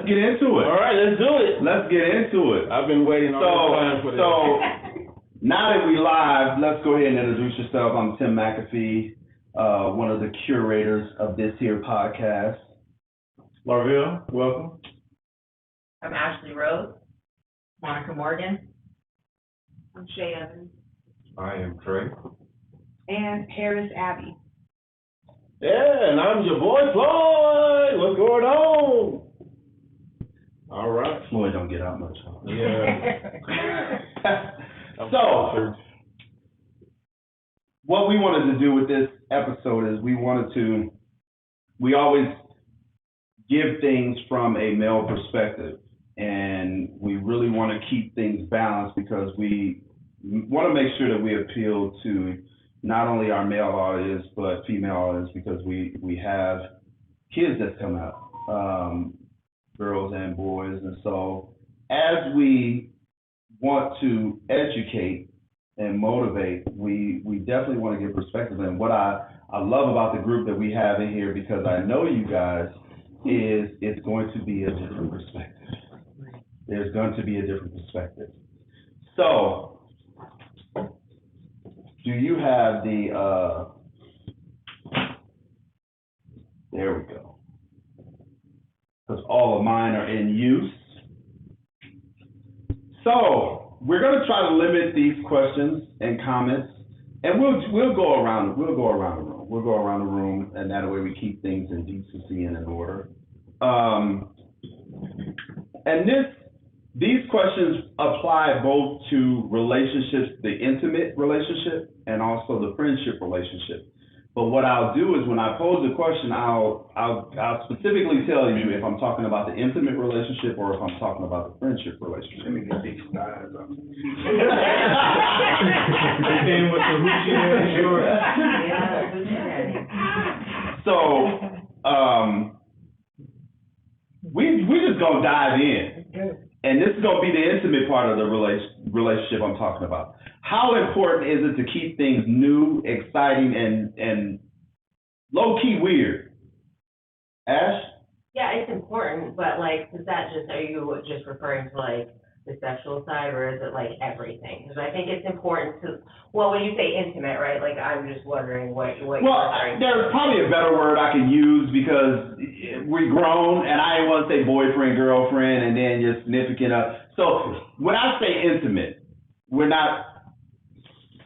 get into it. All right, let's do it. Let's get into it. I've been waiting all this time for this. So, now that we live, let's go ahead and introduce yourself. I'm Tim McAfee, one of the curators of this here podcast. Larville, welcome. I'm Ashley Rose. Monica Morgan. I'm Shay Evans. I am Trey. And Paris Abbey. Yeah, and I'm your boy Floyd. What's going on? All right. Floyd don't get out much. Huh? Yeah. So, what we wanted to do with this episode is we always give things from a male perspective, and we really want to keep things balanced because we want to make sure that we appeal to not only our male audience, but female audience, because we have kids that come out, girls and boys. And so as we want to educate and motivate, we definitely want to give perspective. And what I love about the group that we have in here, because I know you guys, is it's going to be a different perspective. There's going to be a different perspective. So, do you have the, there we go. Because all of mine are in use. So, we're going to try to limit these questions and comments, and we'll go around the room. We'll go around the room, and that way we keep things in decency and in order. And these questions apply both to relationships, the intimate relationship, and also the friendship relationship. But what I'll do is when I pose the question, I'll specifically tell you if I'm talking about the intimate relationship or if I'm talking about the friendship relationship. Let me get these guys up. So, we just gonna dive in. And this is gonna be the intimate part of the relationship I'm talking about. How important is it to keep things new, exciting, and low-key weird? Ash? Yeah, it's important, but like, are you just referring to like the sexual side, or is it like everything? Because I think it's important to, well, when you say intimate, right, like I'm just wondering what you're referring to. There's probably a better word I can use because we're grown, and I didn't want to say boyfriend, girlfriend, and then your significant other. So when I say intimate, we're not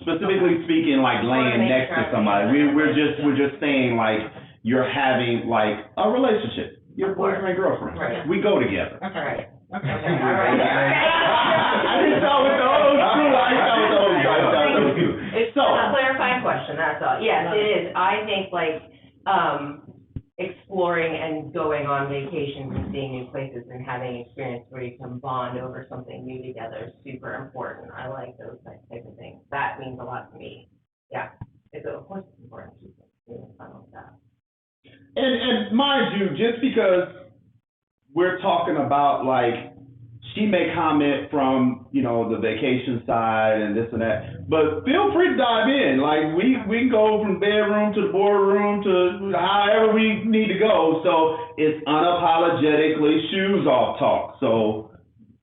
specifically speaking like laying next to somebody. We're just saying like you're having like a relationship. Your boyfriend, girlfriend. Right. We go together. All right. Okay. All right. I didn't know with the old school. It's a clarifying question, that's all. Yes, it is. I think like exploring and going on vacations and seeing new places and having experience where you can bond over something new together is super important. I like those types of things. That means a lot to me. Yeah, of course it's important to keep doing fun like that. And mind you, just because we're talking about like, she may comment from, the vacation side and this and that, but feel free to dive in. Like we can go from bedroom to the boardroom to however we need to go. So it's unapologetically shoes off talk. So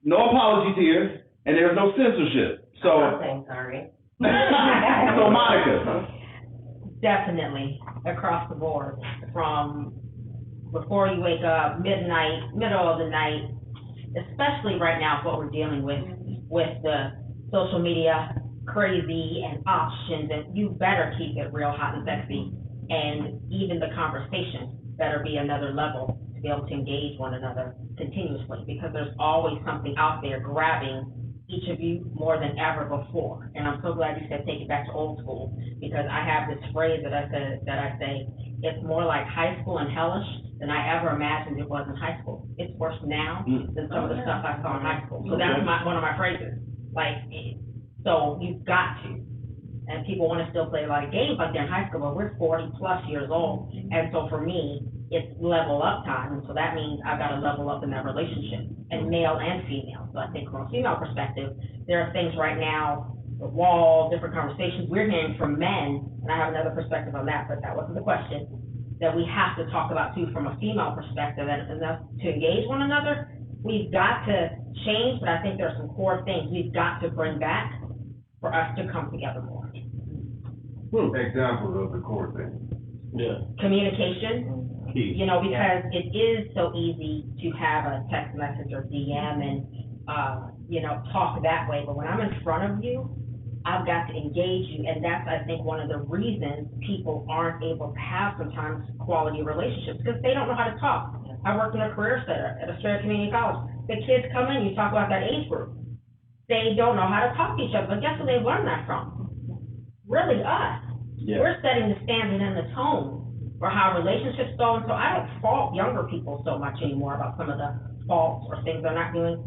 no apologies here, and there's no censorship. So I'm not saying sorry. So Monica. Definitely across the board, from before you wake up, midnight, middle of the night, especially right now what we're dealing with the social media crazy and options, and you better keep it real hot and sexy, and even the conversation better be another level to be able to engage one another continuously, because there's always something out there grabbing each of you more than ever before. And I'm so glad you said take it back to old school, because I have this phrase that I say, it's more like high school and hellish than I ever imagined it was in high school. It's worse now than some of the stuff I saw in high school. So that's one of my phrases. Like, so you've got to. And people want to still play a lot of games like they're in high school, but we're 40 plus years old. And so for me, it's level up time. And so that means I've got to level up in that relationship, and male and female. So I think from a female perspective, there are things right now, the wall, different conversations we're hearing from men, and I have another perspective on that, but that wasn't the question. that we have to talk about too from a female perspective and that's to engage one another. We've got to change, but I think there are some core things we've got to bring back for us to come together more. Examples of the core things. Yeah. Communication, Key. you know, because it is so easy to have a text message or DM and, you know, talk that way, but when I'm in front of you, I've got to engage you, and that's, I think, one of the reasons people aren't able to have sometimes quality relationships, because they don't know how to talk. I worked in a career center at a straight community college. The kids come in, you talk about that age group. They don't know how to talk to each other, but guess where they learn that from? Really us. Yeah. We're setting the standard and the tone for how relationships go, and so I don't fault younger people so much anymore about some of the faults or things they're not doing.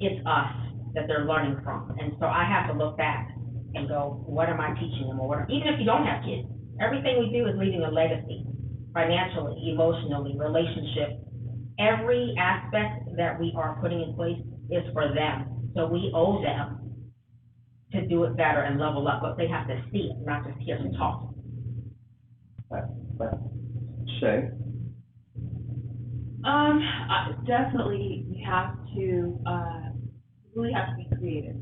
It's us that they're learning from, and so I have to look back and go, what am I teaching them, or what, even if you don't have kids, everything we do is leaving a legacy, financially, emotionally, relationship. Every aspect that we are putting in place is for them, so we owe them to do it better and level up, but they have to see it, not just hear them talk. Shay? Definitely, you have to, really have to be creative.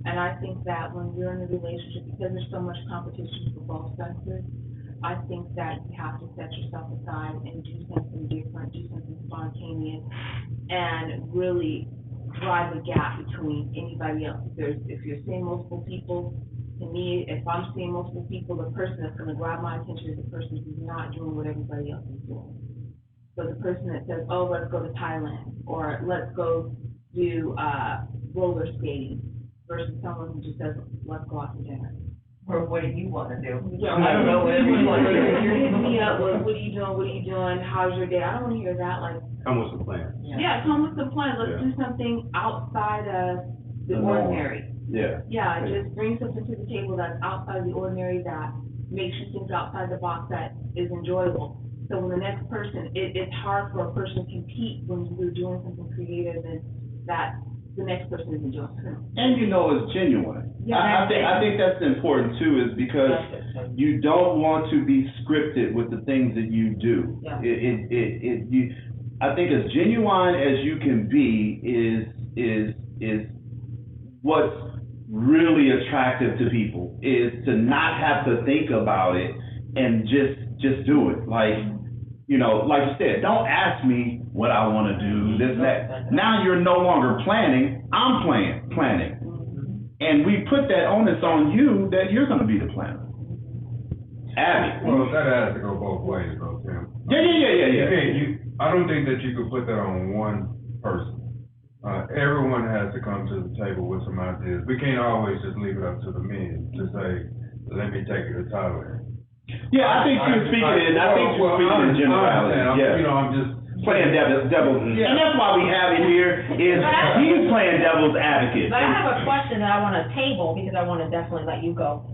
And I think that when you're in a relationship, because there's so much competition for both sexes, I think that you have to set yourself aside and do something different, do something spontaneous, and really drive the gap between anybody else. If you're seeing multiple people, to me, if I'm seeing multiple people, the person that's gonna grab my attention is the person who's not doing what everybody else is doing. So the person that says, oh, let's go to Thailand, or let's go do, roller skating, versus someone who just says, let's go out to dinner. Or what do you wanna do? Yeah, I don't know, whatever you want to do. You're hitting me up, what are you doing, what are you doing, how's your day? I don't wanna hear that, like, Come with some plans. yeah, come with some plan, let's Yeah. do something outside of the The norm. ordinary. Yeah. Yeah, just bring something to the table that's outside of the ordinary, that makes you think outside the box, that is enjoyable. So when the next person, it's hard for a person to compete when you're doing something creative and that the next person is enjoying too. And you know it's genuine. Yeah, I think that's important too, is because you don't want to be scripted with the things that you do. Yeah. I think as genuine as you can be is what's really attractive to people, is to not have to think about it and just do it. Like, you know, like you said, don't ask me what I want to do, this, that. Now you're no longer planning, I'm planning. And we put that onus on you that you're going to be the planner. Abby? Well, that has to go both ways, though, Tim. Yeah. I don't think that you could put that on one person. Everyone has to come to the table with some ideas. We can't always just leave it up to the men to say, let me take you to Thailand. Yeah, I think you're speaking in generality, yeah. You know, I'm just. Playing devil's, Yeah. and that's why we have it here, is he's playing devil's advocate. But I have a question that I wanna table, because I wanna definitely let you go.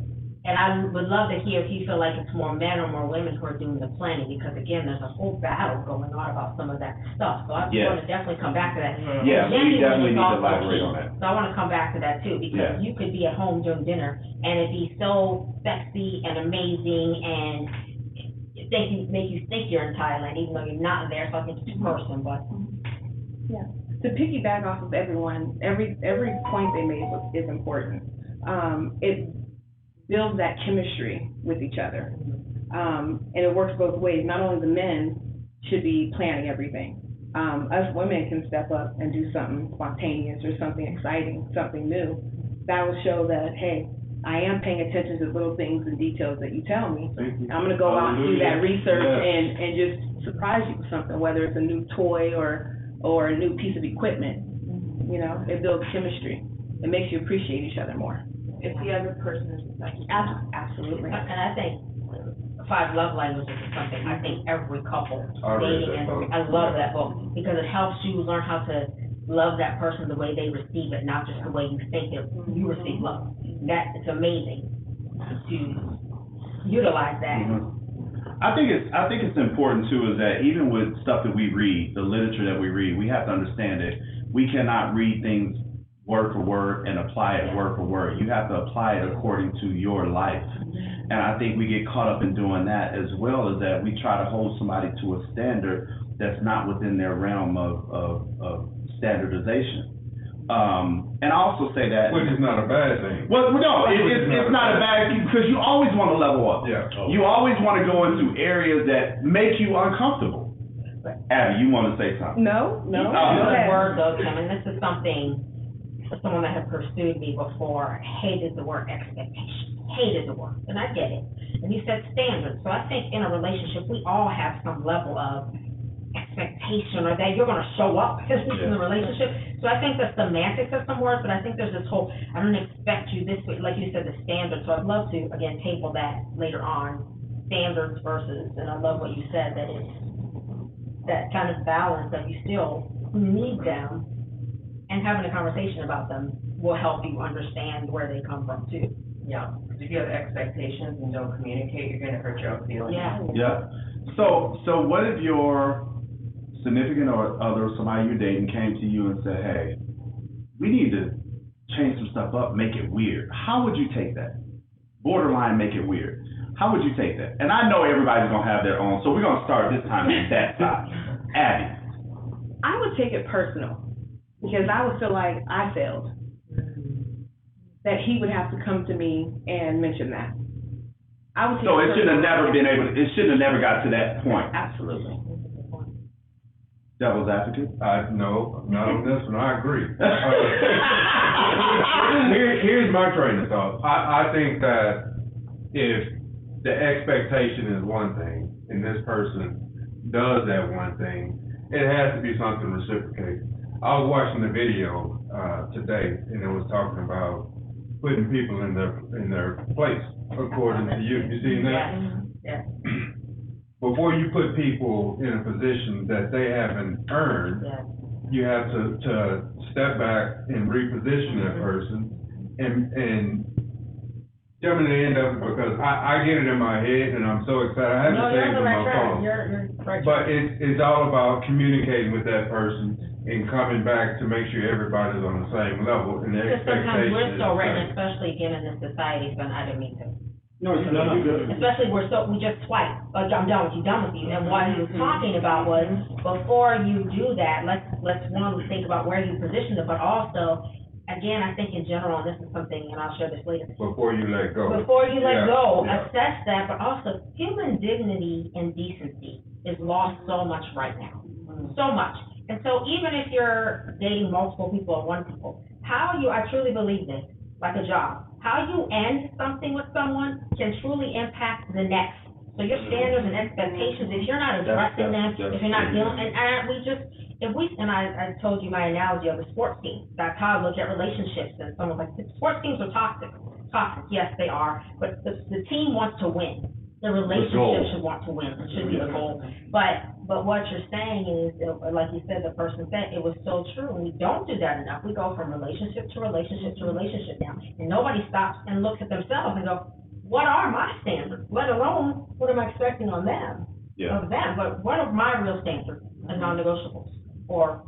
And I would love to hear if you feel like it's more men or more women who are doing the planning, because again, there's a whole battle going on about some of that stuff. So I Yes. wanna definitely come back to that. Yeah, we definitely need to Also elaborate key. on that. So I wanna come back to that too, Yeah. because you could be at home doing dinner and it'd be so sexy and amazing and make you think you're in Thailand, even though you're not there, so I think it's person, but. Yeah, to piggyback off of everyone, every point they made is important. It builds that chemistry with each other. And it works both ways. Not only the men should be planning everything. Us women can step up and do something spontaneous or something exciting, something new. That will show that, hey, I am paying attention to little things and details that you tell me. Thank you. I'm gonna go out and do that research Yes. and just surprise you with something, whether it's a new toy or a new piece of equipment. You know, it builds chemistry. It makes you appreciate each other more. If the other person is receptive. Absolutely. And I think 5 love languages is something I think every couple I read dating, that and book. I love that book, because it helps you learn how to love that person the way they receive it, not just the way you think you receive love. That, it's amazing to utilize that. I think it's important too, is that even with stuff that we read, the literature that we read, we have to understand that we cannot read things word for word and apply it word for word. You have to apply it according to your life. And I think we get caught up in doing that as well, is that we try to hold somebody to a standard that's not within their realm of standardization. And I also say that. Which is not a bad thing. Well, no, it's not a bad thing, because you always want to level up. Yeah. You always want to go into areas that make you uncomfortable. Abby, you want to say something? No, no. Oh, Go Good ahead. word though, Kim, and this is something, for someone that had pursued me before, hated the word expectation, hated the word, and I get it. And you said standards, so I think in a relationship, we all have some level of expectation, or that you're gonna show up in the relationship. So I think the semantics of some words, but I think there's this whole, I don't expect you this way, like you said, the standards. So I'd love to, again, table that later on, standards versus, and I love what you said, that it's that kind of balance that you still need them, and having a conversation about them will help you understand where they come from too. Yeah, because if you have expectations and don't communicate, you're gonna hurt your own feelings. Yeah. Yeah. So what if your significant other, somebody you're dating, came to you and said, hey, we need to change some stuff up, make it weird? How would you take that? Borderline make it weird. How would you take that? And I know everybody's gonna have their own, so we're gonna start this time with that side. Abby. I would take it personal, because I would feel like I failed, that he would have to come to me and mention that. I would take So it it shouldn't have personal. never been able, it shouldn't have never got to that point. Absolutely. Devil's advocate? No, not on this one, I agree. Here's my train of thought. I think that if the expectation is one thing, and this person does that one thing, it has to be something reciprocated. I was watching the video, today, and it was talking about putting people in their place, according to you. You seen that? Yeah. Before you put people in a position that they haven't earned, Yeah. you have to step back and reposition that person and tell me the end of it, because I get it in my head and I'm so excited. I have to save it on my phone. You're right. But it's all about communicating with that person and coming back to make sure everybody's on the same level and the Because sometimes expectation we're is so the written, same. especially again in this society, but I didn't mean to. No, you're good. Especially we just swipe, like, I'm done with you. And what he was talking about was, before you do that, let's one, think about where you position it, but also, again, I think in general, and this is something, and I'll share this later, Before you let go. before you let go, Yeah. assess that, but also human dignity and decency is lost so much right now, so much. And so even if you're dating multiple people or one people, I truly believe this, like a job, how you end something with someone can truly impact the next. So your standards and expectations, if you're not addressing them, if you're not dealing, and I told you my analogy of a sports team. That's how I look at relationships, and someone's like, sports teams are toxic. Toxic, yes, they are, but the team wants to win. The relationship should want to win, it should be the goal. But what you're saying is, like you said, the person said, it was so true, and we don't do that enough. We go from relationship to relationship to relationship now, and nobody stops and looks at themselves and go, what are my standards? Let alone, what am I expecting on them? Yeah. Of them, but what are my real standards and non-negotiables? Or,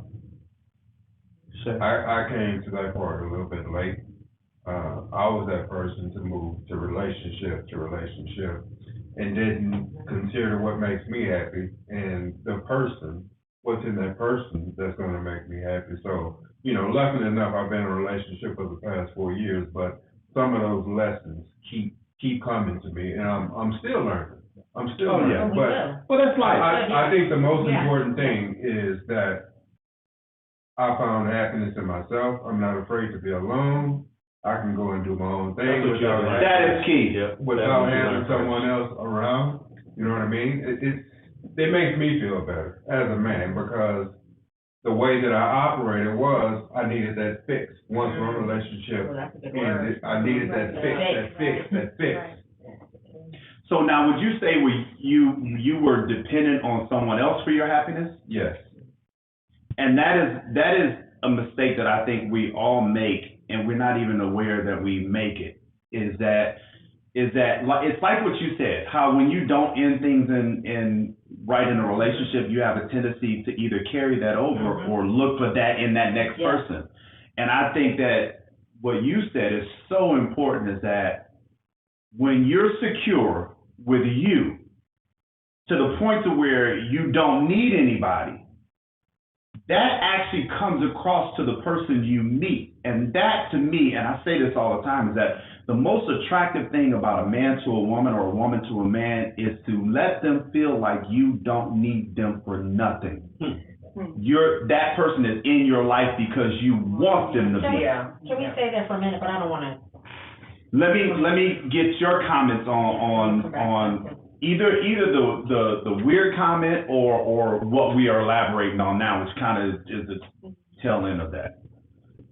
I came to that part a little bit late. I was that person to move to relationship and didn't consider what makes me happy and the person, what's in that person that's gonna make me happy. So, luckily enough, I've been in a relationship for the past 4 years, but some of those lessons keep coming to me, and I'm still learning. yeah. But Well, that's life. I think the most Yeah. important thing is that I found happiness in myself. I'm not afraid to be alone. I can go and do my own thing That's what you without have. That is key. without having someone else around. You know what I mean? It makes me feel better as a man, because the way that I operated was I needed that fix. Once one relationship well, that's a good ended, word. I needed that fix. So now, would you say you were dependent on someone else for your happiness? Yes. And that is a mistake that I think we all make, and we're not even aware that we make it. Is that it's like what you said, how when you don't end things in a relationship, you have a tendency to either carry that over or look for that in that next Yeah. person. And I think that what you said is so important, is that when you're secure with you to the point to where you don't need anybody, that actually comes across to the person you meet. And that, to me, and I say this all the time, is that the most attractive thing about a man to a woman or a woman to a man is to let them feel like you don't need them for nothing. That person is in your life because you want them to be. Can we stay there for a minute, but I don't wanna. Let me get your comments on either the weird comment or what we are elaborating on now, which kind of is the tail end of that.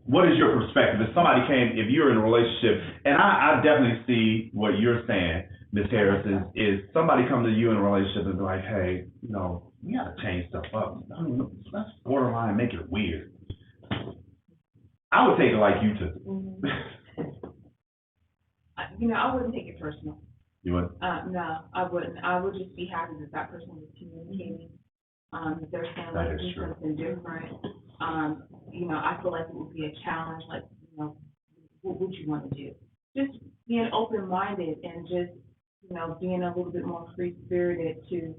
What is your perspective? If you're in a relationship, and I definitely see what you're saying, Ms. Harris, is somebody come to you in a relationship and be like, hey, we gotta change stuff up. Let's borderline make it weird. I would take it like you took it. I wouldn't take it personal. You would? No, I wouldn't. I would just be happy that person was communicating. If they're saying That like is do true. something different, I feel like it would be a challenge, like, what would you want to do? Just being open-minded and just, being a little bit more free-spirited to,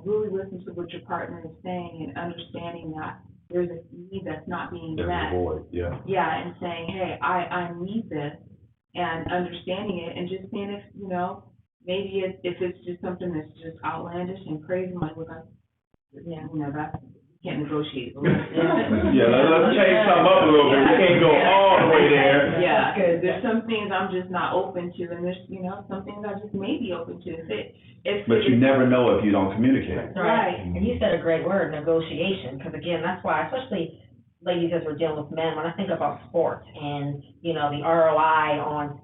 really listen to what your partner is saying and understanding that there's a need that's not being met. Yeah. Yeah, and saying, hey, I need this, and understanding it, and just seeing if, maybe if it's just something that's just outlandish and crazy, like, look, that's, you can't negotiate. Yeah, let's change something up a little bit. We can't go all the way there. Yeah, there's some things I'm just not open to, and there's, some things I just may be open to. But you never know if you don't communicate. Right. And you said a great word, negotiation, because again, that's why, especially ladies, as we're dealing with men, when I think about sports and, the ROI on,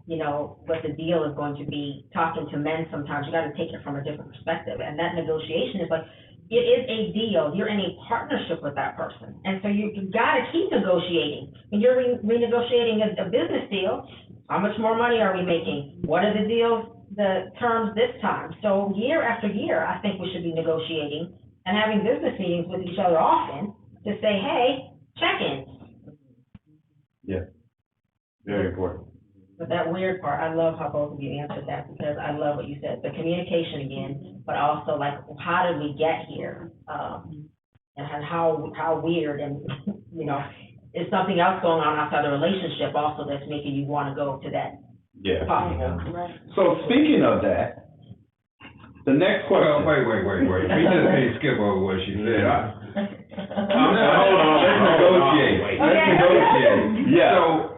what the deal is going to be, talking to men sometimes, you gotta take it from a different perspective. And that negotiation is like, it is a deal. You're in a partnership with that person. And so you gotta keep negotiating. When you're renegotiating a business deal, how much more money are we making? What are the terms this time? So year after year, I think we should be negotiating and having business meetings with each other often to say, hey, check-ins. Yeah, very important. But that weird part, I love how both of you answered that, because I love what you said, the communication again, but also like, how did we get here? And how weird, and, is something else going on outside the relationship also that's making you want to go to that Yeah. possible? Right. So speaking of that, the next question. Well, wait. We just can't skip over what she said. Hold on, Let's negotiate. Let's negotiate. Yeah. So,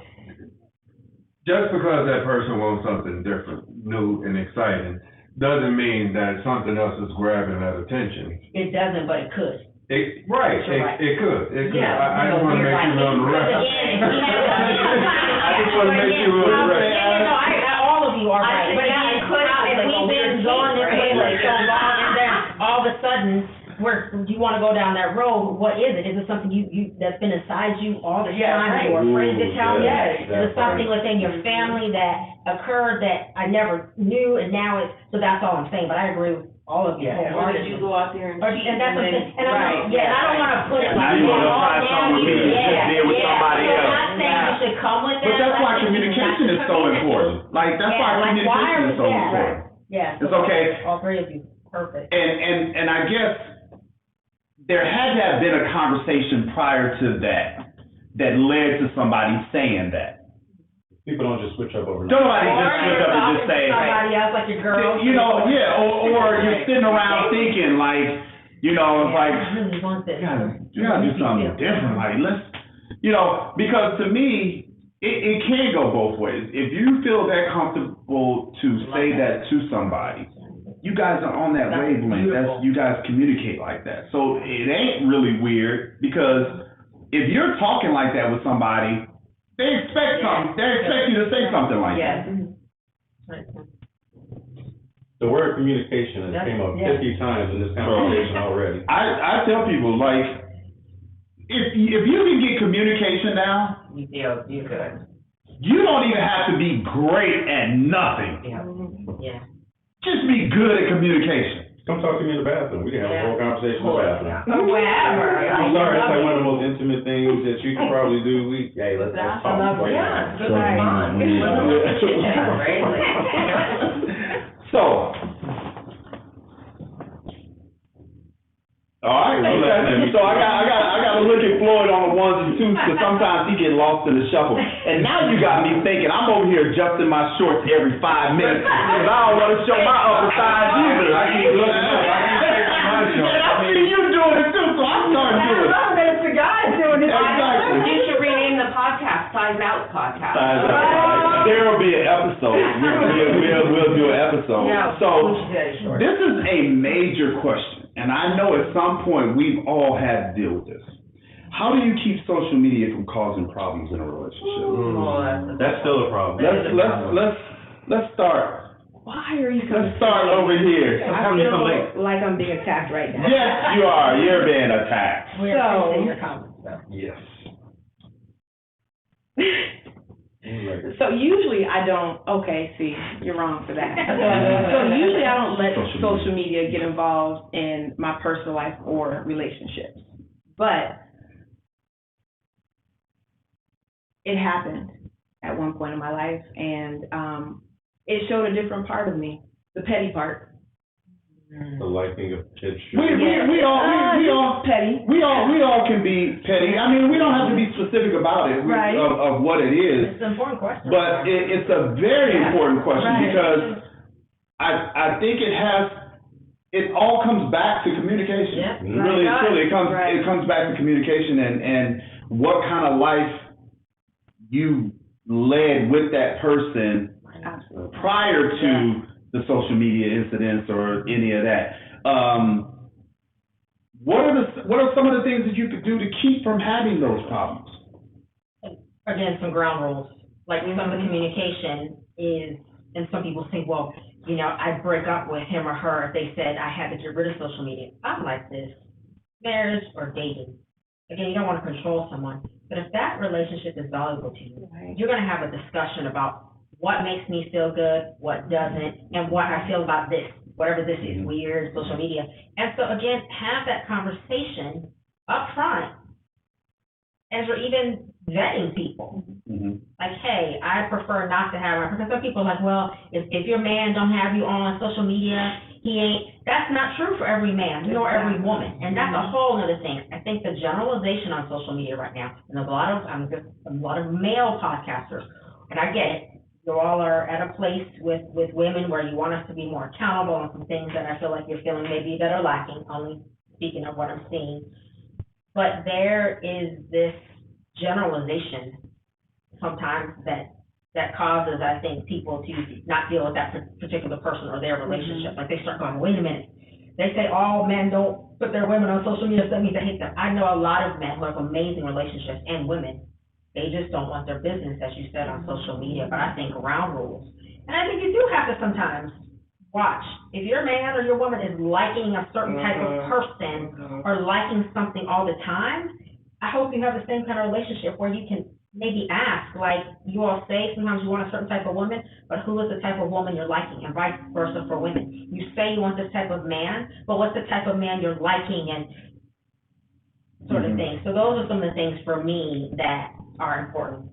just because that person wants something different, new and exciting, doesn't mean that something else is grabbing that attention. It doesn't, but it could. It could. Yeah. I just wanna make sure we're on the record. I just wanna make sure we're on the record. All of you are I right, think but that again, could happen, if we've been going this way for so long, and then all of a sudden, you wanna go down that road, what is it? Is it something you, that's been inside you all the time, you were afraid to tell me? Is it something within your family that occurred that I never knew, and now so that's all I'm saying, but I agree with all of you Or did wholeheartedly. you go out there and cheat? And that's what I'm saying, and Right. I don't wanna put it Now like. you wanna oh, try now something with you- me, just yeah, deal with yeah. somebody So else. I'm not saying you should come with that. But that's why I think you communication have is to so communicate. important. Like, that's why communication is so important. Yeah. It's okay. All three of you, perfect. And I guess there had to have been a conversation prior to that led to somebody saying that. People don't just switch up overnight. Somebody Or just switch you're up and talking just to say, somebody else, like your girl. or you're sitting around thinking like, it's like, I really want this. you gotta do something different, like, because to me, it can go both ways. If you feel that comfortable to say that to somebody, you guys are on that That's wavelength, beautiful. you guys communicate like that. So it ain't really weird, because if you're talking like that with somebody, they expect something, they expect you to say something like that. The word communication has came up 50 times in this conversation already. I tell people, like, if you can get communication down, You feel good. you don't even have to be great at nothing. Yeah. Just be good at communication. Come talk to me in the bathroom. We can have a whole conversation in the bathroom. Or wherever. I'm sorry, that's like one of the most intimate things that you can probably do. Hey, let's talk. Right Yeah, now. good response. So, all right, okay. So I got to look at Floyd on the ones and twos, because sometimes he get lost in the shuffle. And now you got me thinking, I'm over here adjusting my shorts every 5 minutes, because I don't want to show my upper thighs either. I keep looking up, I keep checking my shorts. And I see you doing it too, so I started doing it. It's the guys doing it. Exactly. You should rename the podcast Size Out Podcast. There will be an episode. We'll do an episode. Yeah. So, this is a major question, and I know at some point we've all had to deal with this. How do you keep social media from causing problems in a relationship? That's still a problem. Let's start. Why are you so? Let's start over here. I feel like I'm being attacked right now. Yes, you are. You're being attacked. We appreciate your comments, though. Yes. So usually I don't, okay, see, you're wrong for that. So usually I don't let social media get involved in my personal life or relationships. But it happened at one point in my life, and it showed a different part of me, the petty part. The liking of kids. We all petty. We all can be petty. I mean, we don't have to be specific about it, Right. of what it is. It's an important question. But it's a very important question, Right. because I think it all comes back to communication. Yeah. Really, Right. truly, Right. it comes back to communication and what kind of life you led with that person Absolutely. prior to the social media incidents or any of that. What are some of the things that you could do to keep from having those problems? Again, some ground rules, like some of the communication is, and some people say, well, you know, I'd break up with him or her if they said I had to get rid of social media. I'm like this, marriage or dating. Again, you don't want to control someone, but if that relationship is valuable to you, Right. you're gonna have a discussion about what makes me feel good, what doesn't, and what I feel about this, whatever this is, weird, social media. And so again, have that conversation up front as you're even vetting people. Mm-hmm. Like, hey, I prefer not to have, because some people are like, well, if your man don't have you on social media, he ain't, that's not true for every man, nor every woman, and that's a whole other thing. I think the generalization on social media right now, and there's a lot of male podcasters, and I get it, you all are at a place with women where you want us to be more accountable on some things that I feel like you're feeling maybe that are lacking, only speaking of what I'm seeing. But there is this generalization sometimes that causes, I think, people to not deal with that particular person or their relationship. Like they start going, wait a minute. They say all men don't put their women on social media, so that means they hate them. I know a lot of men who have amazing relationships, and women. They just don't want their business, as you said, on social media. But I think ground rules. And I think you do have to sometimes watch. If your man or your woman is liking a certain type of person or liking something all the time, I hope you have the same kind of relationship where you can maybe ask, like you all say, sometimes you want a certain type of woman, but who is the type of woman you're liking, and vice versa for women. You say you want this type of man, but what's the type of man you're liking, and sort of thing. So those are some of the things for me that are important.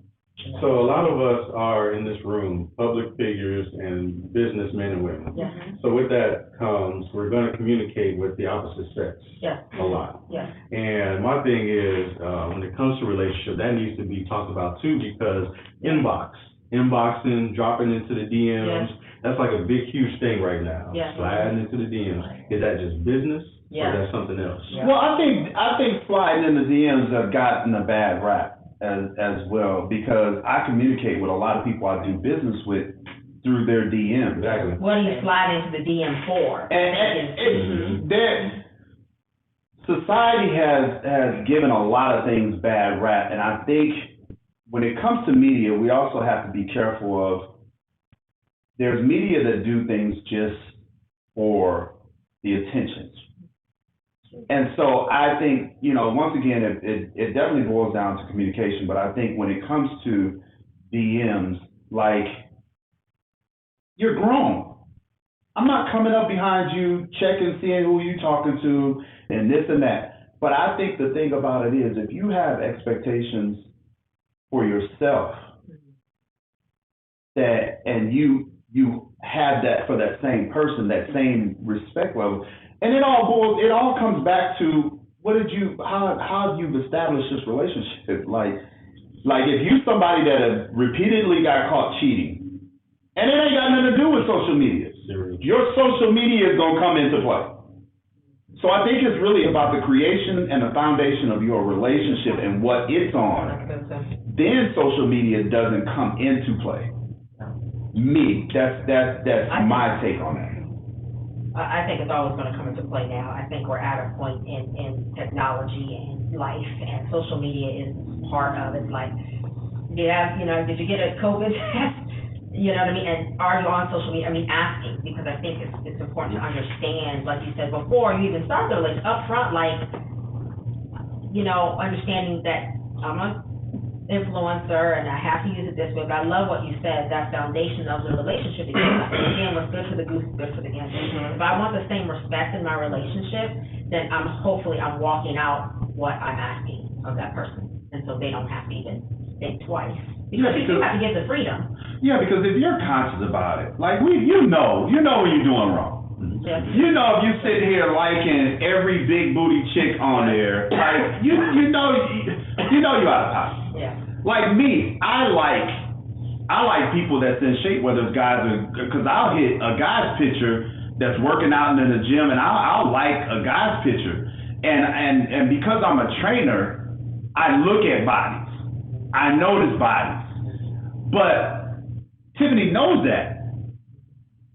So a lot of us are in this room, public figures and businessmen and women. Yes, So with that comes, we're gonna communicate with the opposite sex yes, a lot. yes. And my thing is, when it comes to relationship, that needs to be talked about too, because inboxing, dropping into the DMs, that's like a big, huge thing right now. Yes. Sliding into the DMs. Is that just business Yes. or that's something else? Yeah. Well, I think sliding in the DMs have gotten a bad rap as well, because I communicate with a lot of people I do business with through their DMs. Exactly. What do you slide into the DM for? And society has given a lot of things bad rap, and I think when it comes to media, we also have to be careful of, there's media that do things just for the attention. And so I think, once again, it definitely boils down to communication, but I think when it comes to DMs, like, you're grown. I'm not coming up behind you, checking, seeing who you talking to, and this and that. But I think the thing about it is, if you have expectations for yourself, that, and you have that for that same person, that same respect level, and it all comes back to how you've established this relationship. Like if you somebody that has repeatedly got caught cheating, and it ain't got nothing to do with social media. Your social media is gonna come into play. So I think it's really about the creation and the foundation of your relationship and what it's on. Then social media doesn't come into play. That's my take on that. I think it's always gonna come into play now. I think we're at a point in technology and life, and social media is part of it. Like, yeah, did you get a COVID test? You know what I mean? And are you on social media? I mean, asking, because I think it's important to understand, like you said, before you even start the relationship, up front, like, understanding that I'm a influencer and I have to use it this way, but I love what you said, that foundation of the relationship, because again, what's good for the goose is good for the gander. If I want the same respect in my relationship, then I'm walking out what I'm asking of that person, and so they don't have to even think twice. Because you have to give the freedom. Yeah, because if you're conscious about it, like you know when you're doing wrong. Yeah. You know, if you sit here liking every big booty chick on there, like you know you're out of pocket. Yeah. Like me, I like people that's in shape, whether it's guys or, because I'll hit a guy's picture that's working out in the gym, and I'll like a guy's picture, and because I'm a trainer, I look at bodies, I notice bodies, but Tiffany knows that,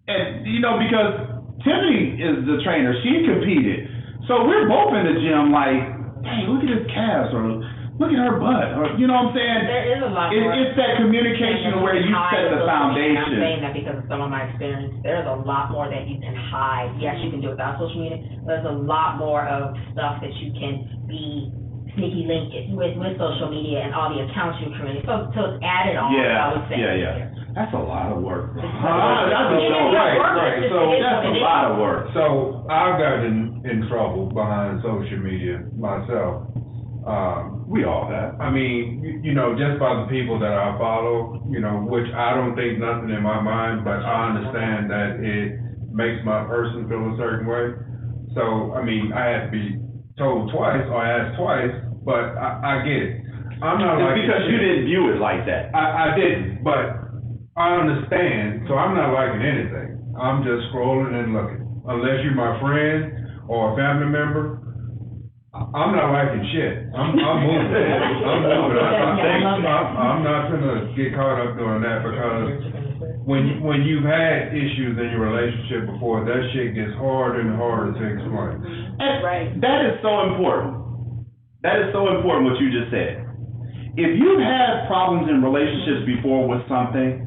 and because Tiffany is the trainer, she competed, so we're both in the gym like, hey, look at his calves, or look at her butt, or, you know what I'm saying? There is a lot more. It's that communication where you set the foundation. I'm saying that because of some of my experience. There's a lot more that you can hide. Yes, you can do it without social media. There's a lot more of stuff that you can be sneaky linked with social media and all the accounts you create. So it's added on, I would say. Yeah. That's a lot of work. That's Right. So that's a lot of work. So I've gotten in trouble behind social media myself. We all have. I mean, just by the people that I follow, which I don't think nothing in my mind, but I understand that it makes my person feel a certain way. So, I mean, I had to be told twice or asked twice, but I get it. I'm not like. Because you didn't view it like that. I didn't, but I understand, so I'm not liking anything. I'm just scrolling and looking. Unless you're my friend or a family member, I'm not liking shit. I'm moving. I'm not gonna get caught up doing that, because when you've had issues in your relationship before, that shit gets harder and harder to explain. And that is so important. That is so important what you just said. If you've had problems in relationships before with something,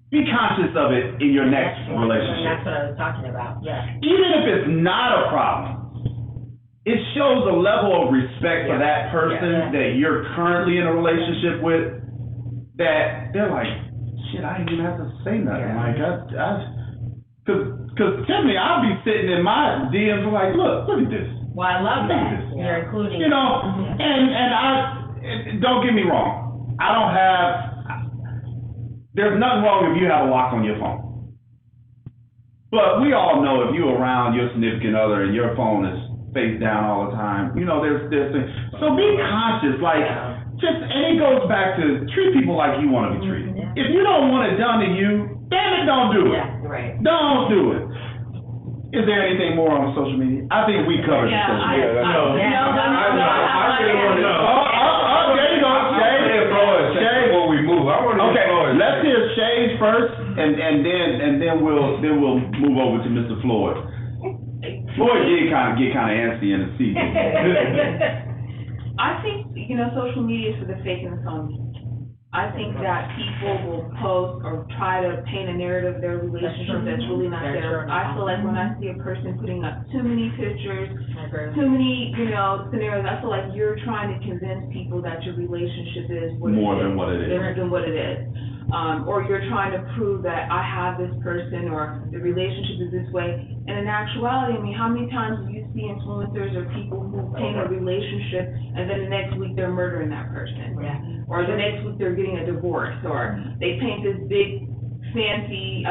be conscious of it in your next relationship. That's what I was talking about, yeah. Even if it's not a problem, it shows a level of respect for that person that you're currently in a relationship with, that they're like, shit, I didn't even have to say nothing. Like, cause Tiffany, I'll be sitting in my DMs like, look at this. Well, I love that. You're including. And don't get me wrong. There's nothing wrong if you have a lock on your phone. But we all know if you're around your significant other and your phone is face down all the time, there's things. So be conscious, and it goes back to treat people like you want to be treated. If you don't want it done to you, damn it, don't do it. Yeah, right. Don't do it. Is there anything more on social media? I think we covered the social media. There you go, Shay. Before we move, I want to. Okay, let's hear Shay's first, and then we'll move over to Mr. Floyd. Floyd did get kind of antsy in the seat. I think, social media is for the fake and the phony. I think that people will post or try to paint a narrative of their relationship that's really not there. I feel like when I see a person putting up too many pictures, too many, scenarios, I feel like you're trying to convince people that your relationship is what More than what it is. Than what it is. or you're trying to prove that I have this person or the relationship is this way. And in actuality, I mean, how many times do you see influencers or people who paint a relationship and then the next week they're murdering that person? Yeah. Or the next week they're getting a divorce, or they paint this big fancy,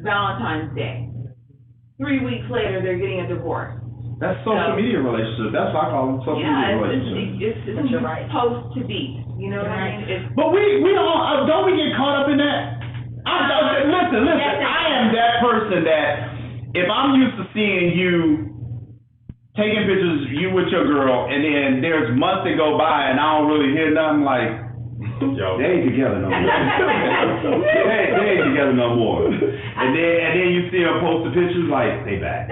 Valentine's Day. 3 weeks later, they're getting a divorce. That's social media relationship. That's what I call them, social media relationship. It's You're right. supposed to be, you know what I mean? It's, But we don't we get caught up in that? Listen, I am that person that if I'm used to seeing you taking pictures, you with your girl, and then there's months that go by and I don't really hear nothing, like, Yo. they ain't together no more. they ain't together no more. And then you see them post the pictures like, they back.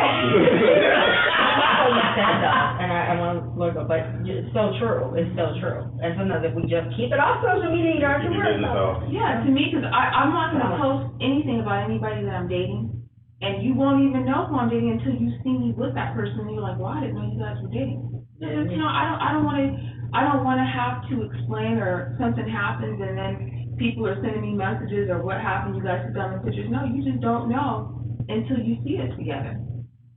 And I want to look, but it's so true, it's so true. And sometimes if we just keep it off social media, you don't have to Keep your worry business about off. it. yeah, to me, because I'm not gonna post anything about anybody that I'm dating, and you won't even know who I'm dating until you see me with that person, and you're like, well, I didn't know you guys were dating. Because, you know, I don't wanna have to explain, or something happens and then people are sending me messages or what happened, you guys took down the pictures. No, you just don't know until you see us together.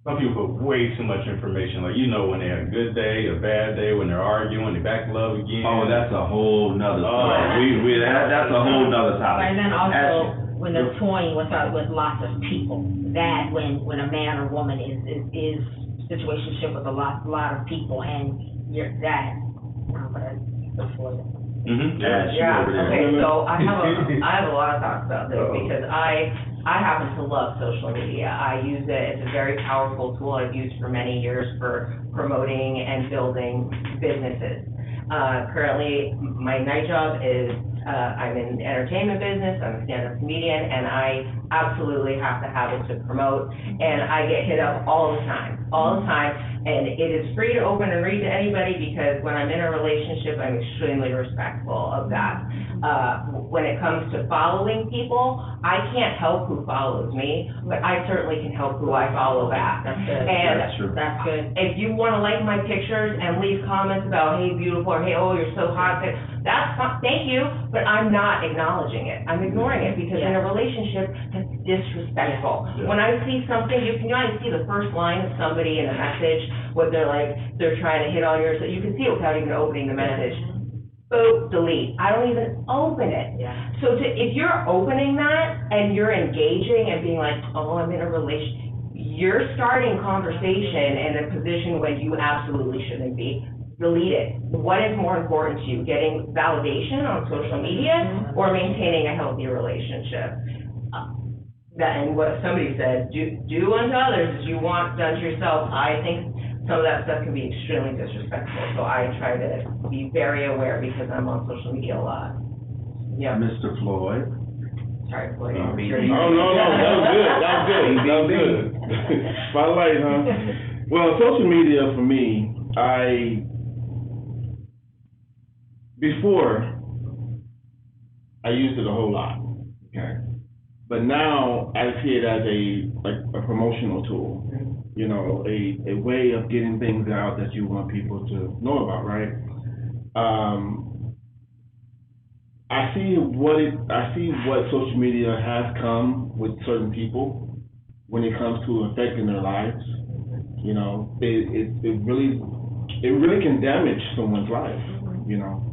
Some people put way too much information, like, you know, when they had a good day, a bad day, when they're arguing, they back in love again. Oh, that's a whole nother Oh. story. That's a whole nother topic. And then also, Actually, when they're toying with lots of people, that when a man or woman is situationship with a lot of people, and you're that, Mm-hmm, yeah, she Yeah, over there. okay, so I have a lot of thoughts about this, because I happen to love social media. I use it, it's a very powerful tool I've used for many years for promoting and building businesses. Currently, my night job is, I'm in the entertainment business, I'm a stand-up comedian, and I absolutely have to have it to promote, and I get hit up all the time, and it is free to open and read to anybody, because when I'm in a relationship, I'm extremely respectful of that. When it comes to following people, I can't help who follows me, but I certainly can help who I follow back. That's good. And That's true. That's good. if you wanna like my pictures and leave comments about, hey, beautiful, or hey, oh, you're so hot, that's fine, thank you, but I'm not acknowledging it. I'm ignoring it, because in a relationship, that's disrespectful. Yeah. When I see something, you can always see the first line of somebody in a message, what they're trying to hit on yours, so you can see it without even opening the message. Boom, delete. I don't even open it. Yeah. So if you're opening that and you're engaging and being like, oh, I'm in a relationship, you're starting conversation in a position when you absolutely shouldn't be. Delete it. What is more important to you, getting validation on social media or maintaining a healthy relationship? And what somebody said, do unto others as you want done to yourself. I think some of that stuff can be extremely disrespectful, so I try to be very aware because I'm on social media a lot. yeah, Mr. Floyd. Sorry, Floyd. Oh, No, that was good. Spotlight, huh? Well, social media for me, before, I used it a whole lot, okay? But now I see it as a promotional tool, you know, a way of getting things out that you want people to know about, right? I see what social media has come with certain people when it comes to affecting their lives. You know, it really can damage someone's life, you know.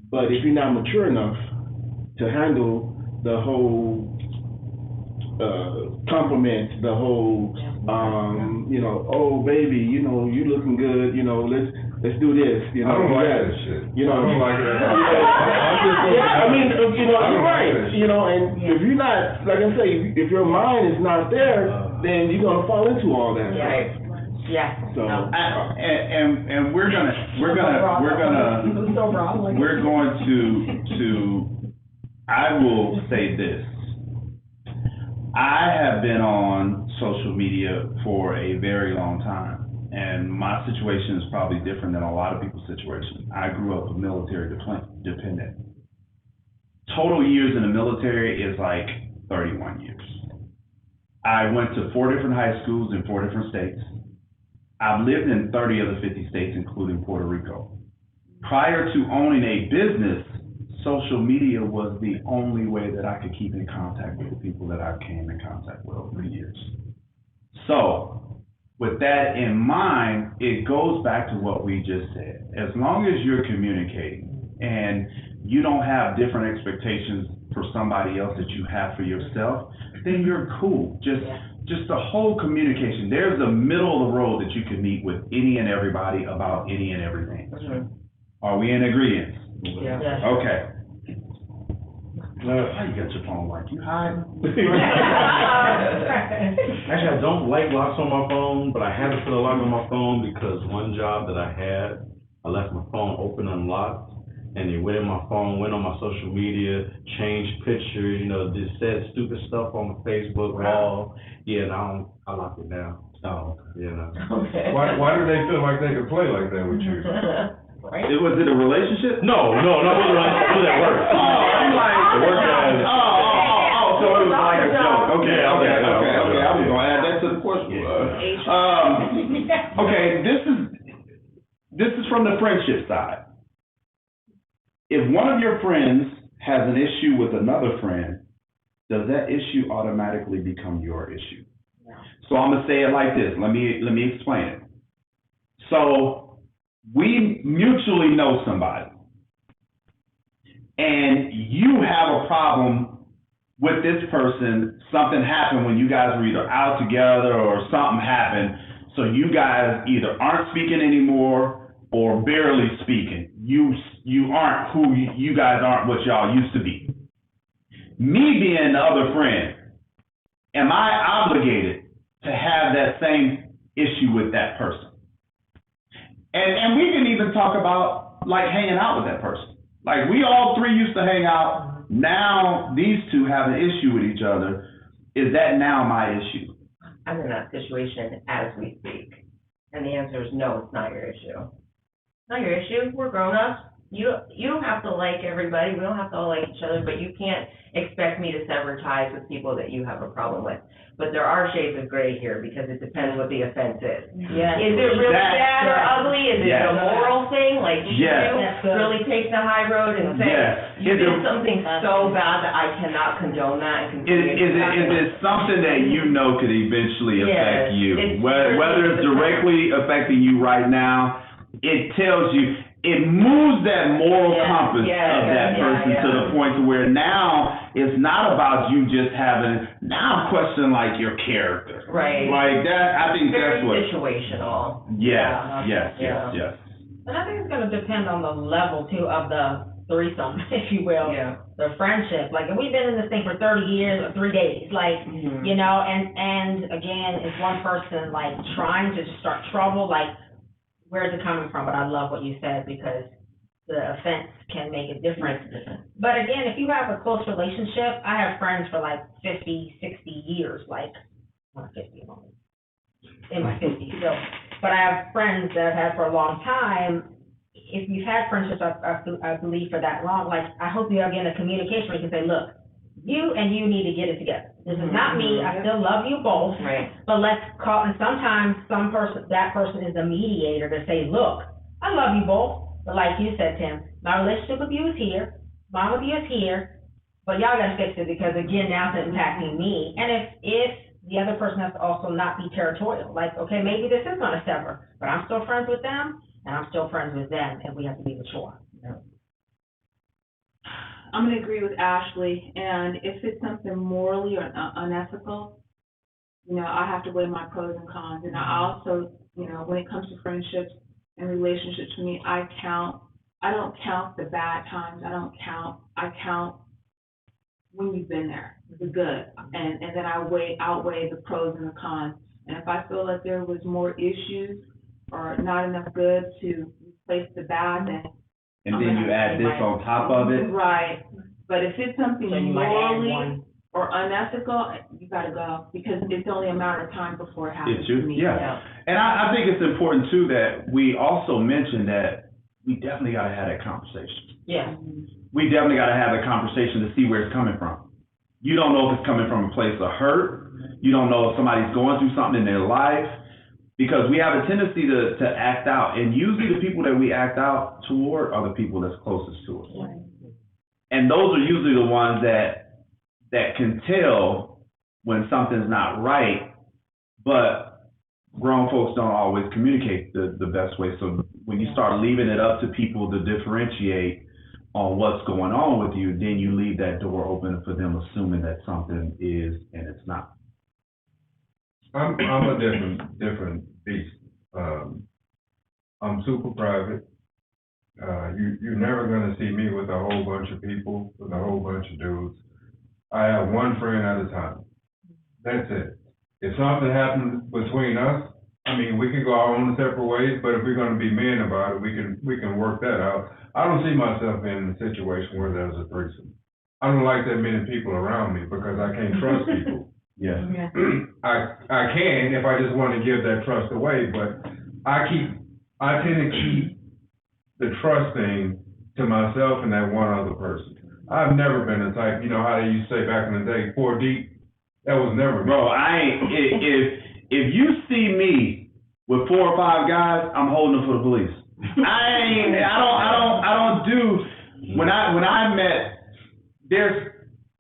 But if you're not mature enough to handle the whole compliments, the whole you know, oh baby, you know, you looking good, you know, let's do this, you know. I don't like that, that shit. You know, I don't like that. yeah, I mean, you know, I don't you're right. like that. You know, and if you're not, like I say, if your mind is not there, then you're gonna fall into all that. Right. Yeah. So, And we're going to, I will say this. I have been on social media for a very long time, and my situation is probably different than a lot of people's situations. I grew up a military dependent. Total years in the military is like 31 years. I went to 4 different high schools in 4 different states. I've lived in 30 of the 50 states, including Puerto Rico. Prior to owning a business social media was the only way that I could keep in contact with the people that I came in contact with over the years. So, with that in mind, it goes back to what we just said. As long as you're communicating and you don't have different expectations for somebody else that you have for yourself, then you're cool. Just the whole communication. There's a middle of the road that you can meet with any and everybody about any and everything. Are we in agreement? Yeah. Okay. How you got your phone like you hiding? Actually, I don't like locks on my phone, but I had to put a lock on my phone because one job that I had, I left my phone open unlocked, and they went in my phone, went on my social media, changed pictures, just said stupid stuff on my Facebook wall. Yeah, and I locked it down. Oh, Okay. Why do they feel like they can play like that with you? Right? Was it a relationship? No, it was at work. I'm like, It worked out. so it was like a joke. Okay. I was gonna add that to the question. Okay, this is from the friendship side. If one of your friends has an issue with another friend, does that issue automatically become your issue? No. So I'm gonna say it like this. Let me explain it. So we mutually know somebody, and you have a problem with this person. Something happened when you guys were either out together or something happened, so you guys either aren't speaking anymore or barely speaking. You aren't who you guys aren't what y'all used to be. Me being the other friend, am I obligated to have that same issue with that person? And we can even talk about like hanging out with that person. Like we all three used to hang out. Now these two have an issue with each other. Is that now my issue? I'm in that situation as we speak. And the answer is no, it's not your issue. Not your issue. We're grown-ups. You don't have to like everybody. We don't have to all like each other, but you can't expect me to sever ties with people that you have a problem with. But there are shades of gray here because it depends what the offense is. Yeah. Is it really bad or ugly? Is it Yes. a moral thing? Like, should Yes. you really take the high road and say, Yes. you Is did it- something so bad that I cannot condone that and continue to Is it something that you know could eventually affect Yes, you? it's Whether it's directly affecting you right now, it tells you, it moves that moral Yeah, compass yeah, of that yeah, person yeah. to the point to where now it's not about you just having, now I'm questioning like your character. Right. Like that, I think Very that's what, situational. yes. And I think it's gonna depend on the level too of the threesome, if you will. Yeah. The friendship, like, if we've been in this thing for 30 years or 3 days, like, Mhm. and again, it's one person, like, trying to start trouble, like, where's it coming from? But I love what you said, because the offense can make a difference. But again, if you have a close relationship, I have friends for like 50, 60 years, like, not 50, I'm only in my 50s, so, but I have friends that I've had for a long time. If you've had friendships, I believe, for that long, like, I hope you have, again, a communication where you can say, look, you and you need to get it together. This is not me, I still love you both, Right. but let's call, and sometimes that person is the mediator to say, look, I love you both, but like you said, Tim, my relationship with you is here, mine with you is here, but y'all gotta fix it, because again, now it's impacting me. And if the other person has to also not be territorial, like, okay, maybe this is gonna sever, but I'm still friends with them, and I'm still friends with them, and we have to be mature. I'm gonna agree with Ashley, and if it's something morally or unethical, I have to weigh my pros and cons. And I also, when it comes to friendships and relationships, for me, I don't count the bad times, I count when you've been there, the good, and then I outweigh the pros and the cons. And if I feel like there was more issues or not enough good to replace the bad, then And then you add this on top of it. right, but if it's something So you might add morally one. or unethical, you gotta go, because it's only a matter of time before it happens It's to you, me. yeah. And I think it's important too that we also mention that we definitely gotta have that conversation. Yeah. We definitely gotta have a conversation to see where it's coming from. You don't know if it's coming from a place of hurt. You don't know if somebody's going through something in their life. Because we have a tendency to act out, and usually the people that we act out toward are the people that's closest to us. And those are usually the ones that can tell when something's not right, but grown folks don't always communicate the best way. So when you start leaving it up to people to differentiate on what's going on with you, then you leave that door open for them assuming that something is and it's not. I'm a different beast. I'm super private. You're never gonna see me with a whole bunch of people, with a whole bunch of dudes. I have one friend at a time. That's it. If something happens between us, I mean, we can go our own separate ways, but if we're gonna be men about it, we can work that out. I don't see myself in a situation where there's a threesome. I don't like that many people around me because I can't trust people. Yeah. I can if I just want to give that trust away, but I tend to keep the trust thing to myself and that one other person. I've never been the type, you know how they used to say back in the day, 4 deep. That was never me. Bro, I ain't, if you see me with 4 or 5 guys, I'm holding them for the police. I don't do, when I met,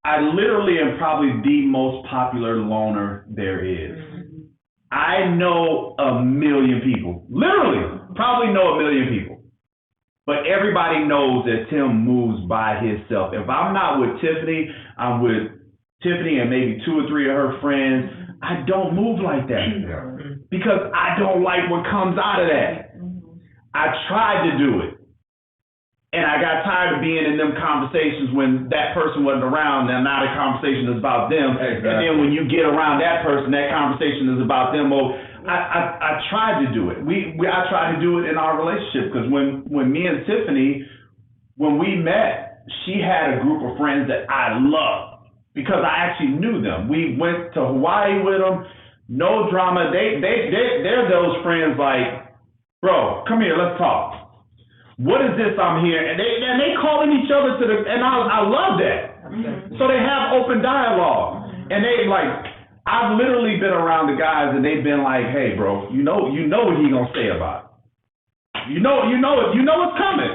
I literally am probably the most popular loner there is. I know 1 million people, literally, probably know 1 million people. But everybody knows that Tim moves by himself. If I'm not with Tiffany, I'm with Tiffany and maybe 2 or 3 of her friends. I don't move like that because I don't like what comes out of that. I tried to do it. And I got tired of being in them conversations when that person wasn't around, and now the conversation is about them. Exactly. And then when you get around that person, that conversation is about them. Oh, I tried to do it. I tried to do it in our relationship because when me and Tiffany, when we met, she had a group of friends that I loved because I actually knew them. We went to Hawaii with them, no drama. They're those friends like, bro, come here, let's talk. What is this I'm hearing? And they calling each other and I love that. So they have open dialogue. And they like, I've literally been around the guys and they've been like, hey bro, you know what he gonna say about it. You know what's coming.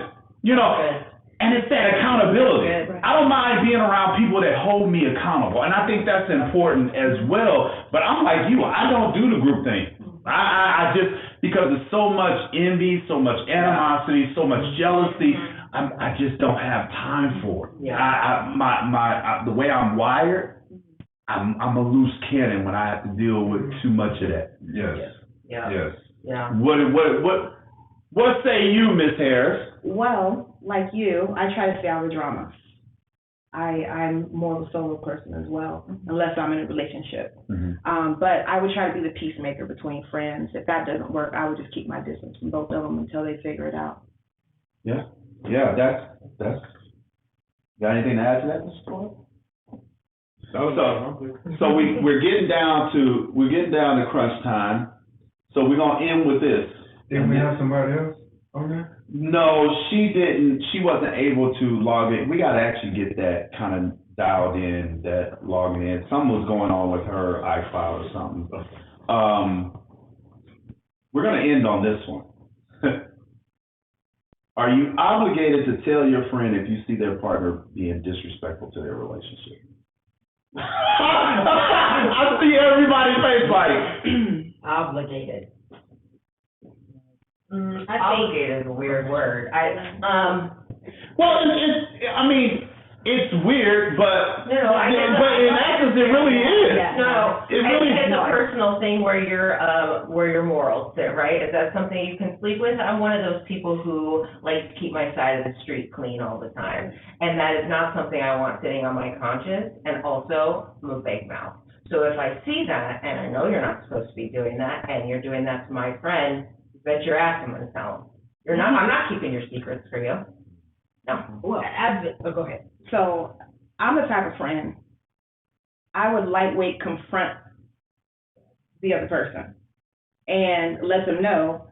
And it's that accountability. I don't mind being around people that hold me accountable. And I think that's important as well. But I'm like you, I don't do the group thing. I just, because there's so much envy, so much animosity, so much jealousy, I just don't have time for it. The way I'm wired, I'm a loose cannon when I have to deal with too much of that. Yes. What say you, Miss Harris? Well, like you, I try to stay out of drama. I'm more of a solo person as well, unless I'm in a relationship. But I would try to be the peacemaker between friends. If that doesn't work, I would just keep my distance from both of them until they figure it out. Yeah, that's, got anything to add to that, Mr. Floyd? So we're getting down to crunch time. So we're gonna end with this. Didn't we have somebody else on there? No, she didn't. She wasn't able to log in. We gotta actually get that kind of dialed in, that logging in. Something was going on with her iCloud or something. We're gonna end on this one. Are you obligated to tell your friend if you see their partner being disrespectful to their relationship? I see everybody's face like Obligated. I think, Obligated is a weird word. well, it's weird, but No, I get that. but in essence, it really is. No, It I really think it's is. a personal thing where your morals sit, right? Is that something you can sleep with? I'm one of those people who likes to keep my side of the street clean all the time. And that is not something I want sitting on my conscience, and also, I'm a big mouth. So if I see that, and I know you're not supposed to be doing that, and you're doing that to my friend, bet your ass I'm gonna tell him. I'm not keeping your secrets for you. No. Well, go ahead. So I'm the type of friend, I would lightweight confront the other person and let them know,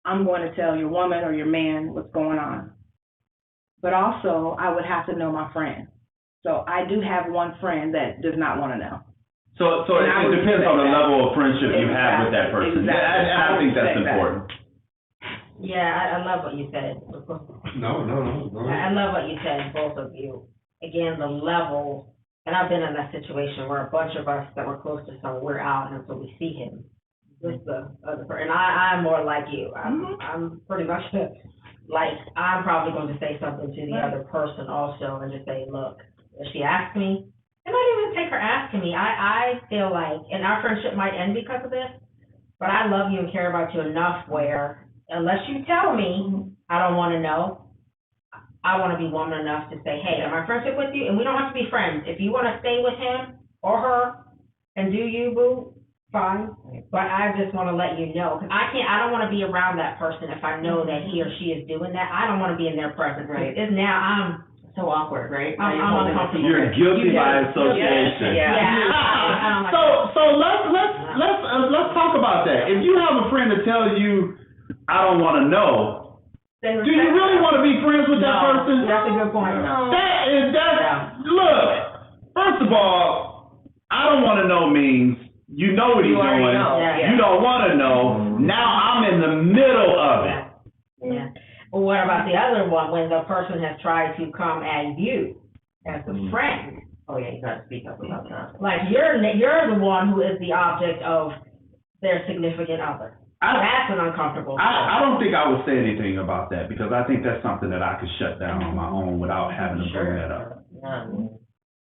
I'm going to tell your woman or your man what's going on. But also, I would have to know my friend. So I do have one friend that does not want to know. So it depends on the level of friendship you have with that person. Exactly. And I think that's Exactly. important. Yeah, I love what you said. No. I love what you said, both of you. again, the level, and I've been in that situation where a bunch of us that were close to someone, we're out, and so we see him with the other person. And I'm more like you. I'm pretty much like, I'm probably going to say something to the other person also and just say, look, if she asks me, it might even take her asking me. I feel like, and our friendship might end because of this, but I love you and care about you enough where, unless you tell me, I don't want to know. I want to be woman enough to say, hey, am I friendship with you? And we don't have to be friends. If you want to stay with him or her and do you, boo, fine. But I just want to let you know, because I don't want to be around that person if I know that he or she is doing that. I don't want to be in their presence. Right. It's now, I'm So awkward, right? I'm uncomfortable. You're guilty by association. Yeah. I don't like So let's talk about that. If you have a friend that tells you, I don't wanna know, do you really wanna be friends with that person? That's a good point. Look, first of all, I don't wanna know means you know what he's You already doing. know, yeah. You don't wanna know. Now I'm in the middle of it. Yeah. Well, what about the other one, when the person has tried to come at you as a friend? Oh, yeah, you gotta speak up about that. Like, you're the one who is the object of their significant other. That's an uncomfortable. I don't think I would say anything about that, because I think that's something that I could shut down on my own without having to bring that up. Yeah,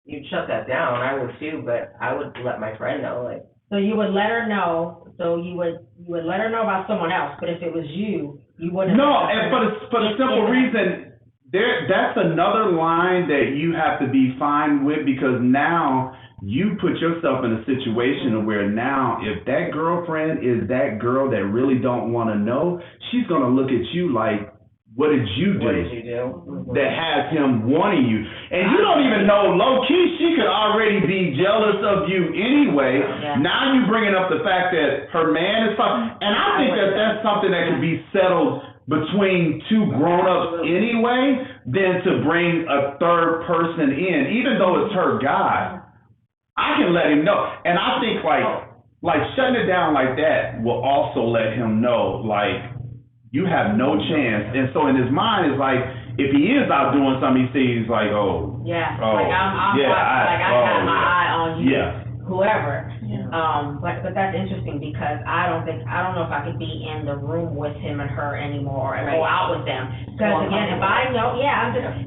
you'd shut that down, I would too, but I would let my friend know, like. So you would let her know, so you would let her know about someone else, but if it was you, you wouldn't. No, and for the simple reason, that's another line that you have to be fine with, because now you put yourself in a situation where now if that girlfriend is that girl that really don't want to know, she's gonna look at you like, what did you do? What did you do? That has him wanting you. And you don't even know, low key, she could already be jealous of you anyway. Yeah. Now you bringing up the fact that her man is talking, and I think that that's something that could be settled between two grown-ups anyway, than to bring a third person in, even though it's her guy. I can let him know. And I think like shutting it down like that will also let him know, like, you have no chance. And so in his mind, it's like, if he is out doing something, he sees like, oh. Yeah, Oh, like I'm yeah, I got my yeah. eye on you. Yeah. Whoever. But that's interesting, because I don't know if I could be in the room with him and her anymore and go out with them. Because again, if I know,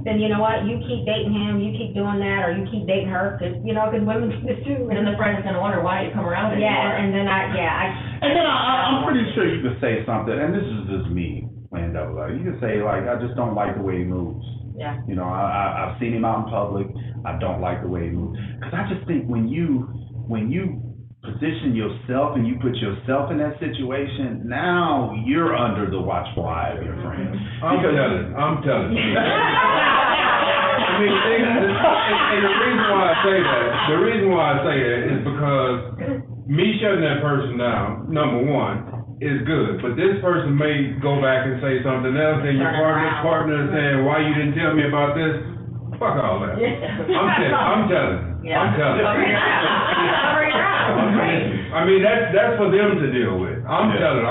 then you know what, you keep dating him, you keep doing that, or you keep dating her, because women do this too. And then the friend is gonna wonder why you come around anymore. Yeah, and then And then I'm pretty sure you could say something, and this is just me playing devil. Like, you could say, like, I just don't like the way he moves. Yeah. You know, I've seen him out in public. I don't like the way he moves. Because I just think when you position yourself and you put yourself in that situation, now you're under the watchful eye of your friend. I'm telling you. I mean, and the reason why I say that is because me shutting that person down, number one, is good. But this person may go back and say something else, and your partner is saying, why you didn't tell me about this? Fuck all that. I'm telling you. I'm telling you. I mean, that's for them to deal with. I'm telling you,